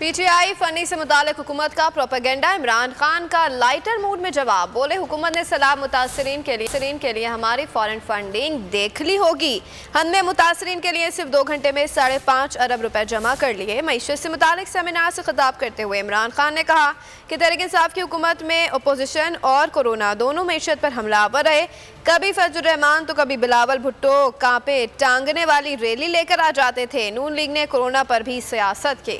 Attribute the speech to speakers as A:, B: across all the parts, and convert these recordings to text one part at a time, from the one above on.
A: P T I funny से मुतालिक हुकूमत का प्रोपेगेंडा, इमरान खान का लाइटर मूड में जवाब। बोले हुकूमत ने सैलाब मुतासरीन के लिए हमारी फॉरेन फंडिंग देख ली होगी। हमने मुतासरीन के लिए सिर्फ 2 घंटे में 5.5 अरब रुपए जमा कर लिए। मईशत से मुतालिक सेमिनार से खिताब करते हुए इमरान खान ने कहा कि तहरीक इंसाफ की हुकूमत में अपोजिशन और कोरोना दोनों मईशत पर हमलावर रहे। कभी फजलुर रहमान तो कभी बिलावल भुट्टो कांपे टांगने वाली रैली लेकर आ जाते थे। नून लीग ने कोरोना पर भी सियासत की।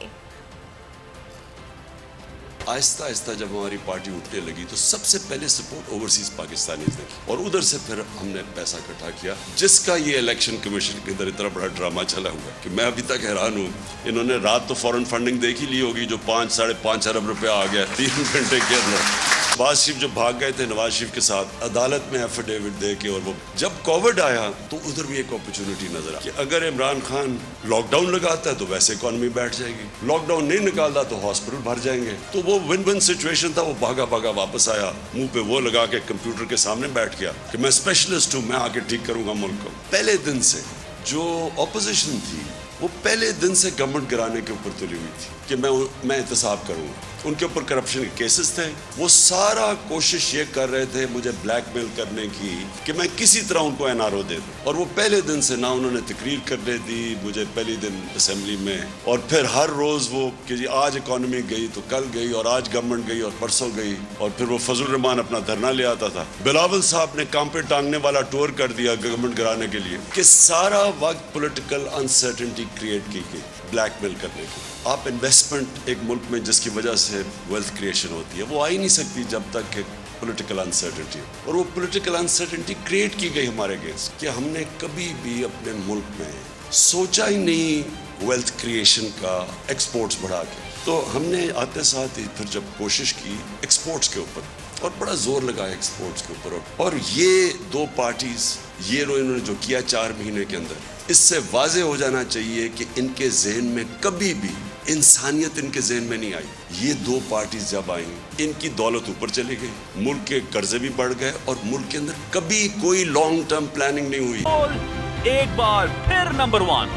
B: आहिस्ता आहिस्ता जब हमारी पार्टी उठने लगी तो सबसे पहले सपोर्ट ओवरसीज पाकिस्तानीज ने की और उधर से फिर हमने पैसा इकट्ठा किया, जिसका ये इलेक्शन कमीशन के अंदर इतना बड़ा ड्रामा चला हुआ है कि मैं अभी तक हैरान हूँ। इन्होंने रात तो फॉरेन फंडिंग देख ही ली होगी जो 5-5.5 अरब रुपया आ गया 3 घंटे के अंदर। नवाज शरीफ जो भाग गए थे नवाज शरीफ के साथ अदालत में एफिडेविट दे के, और वो जब कोविड आया तो उधर भी एक अपॉर्चुनिटी नजर आई कि अगर इमरान खान लॉकडाउन लगाता है तो वैसे इकॉनमी बैठ जाएगी, लॉकडाउन नहीं निकालता तो हॉस्पिटल भर जाएंगे। तो वो विन विन सिचुएशन था। वो भागा भागा वापस आया, मुंह पे वो लगा के कंप्यूटर के सामने बैठ गया कि मैं स्पेशलिस्ट हूँ, मैं आके ठीक करूंगा मुल्क को। पहले दिन से जो ऑपोजिशन थी वो पहले दिन से गवर्नमेंट गिराने के ऊपर तुली हुई थी कि मैं एहतसाब करूंगा। उनके ऊपर करप्शन के केसेस थे। वो सारा कोशिश ये कर रहे थे मुझे ब्लैकमेल करने की कि मैं किसी तरह उनको एनआरओ दे दूं। और वो पहले दिन से ना उन्होंने तकरीर करने दी मुझे पहले दिन असेंबली में, और फिर हर रोज वो कि जी आज इकॉनमी गई तो कल गई, और आज गवर्नमेंट गई और परसों गई। और फिर वो फजलुर रहमान अपना धरना ले आता था। बिलावल साहब ने कांपे टांगने वाला टूर कर दिया गवर्नमेंट गिराने के लिए कि सारा वक्त पॉलिटिकल अनसर्टेनिटी क्रिएट की गई ब्लैकमेल करने की। आप इन्वेस्टमेंट एक मुल्क में जिसकी वजह से वेल्थ क्रिएशन होती है वो आ ही नहीं सकती जब तक कि पॉलिटिकल अनसर्टेनिटी हो। और वो पॉलिटिकल अनसर्टेनिटी क्रिएट की गई हमारे अगेंस्ट कि हमने कभी भी अपने मुल्क में सोचा ही नहीं वेल्थ क्रिएशन का एक्सपोर्ट्स बढ़ा के। तो हमने आते साथ ही फिर जब कोशिश की एक्सपोर्ट्स के ऊपर और बड़ा जोर लगाया एक्सपोर्ट्स के ऊपर, और ये दो पार्टीज ये इन्होंने जो किया 4 महीने के अंदर, इससे वाजे हो जाना चाहिए कि इनके जहन में कभी भी इंसानियत इनके जहन में नहीं आई। ये 2 पार्टीज जब आई इनकी दौलत ऊपर चली गई, मुल्क के कर्जे भी बढ़ गए और मुल्क के अंदर कभी कोई लॉन्ग टर्म प्लानिंग नहीं हुई।
C: एक बार फिर नंबर 1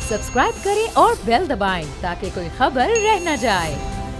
D: सब्सक्राइब करें और बेल दबाएं ताकि कोई खबर रह न जाए।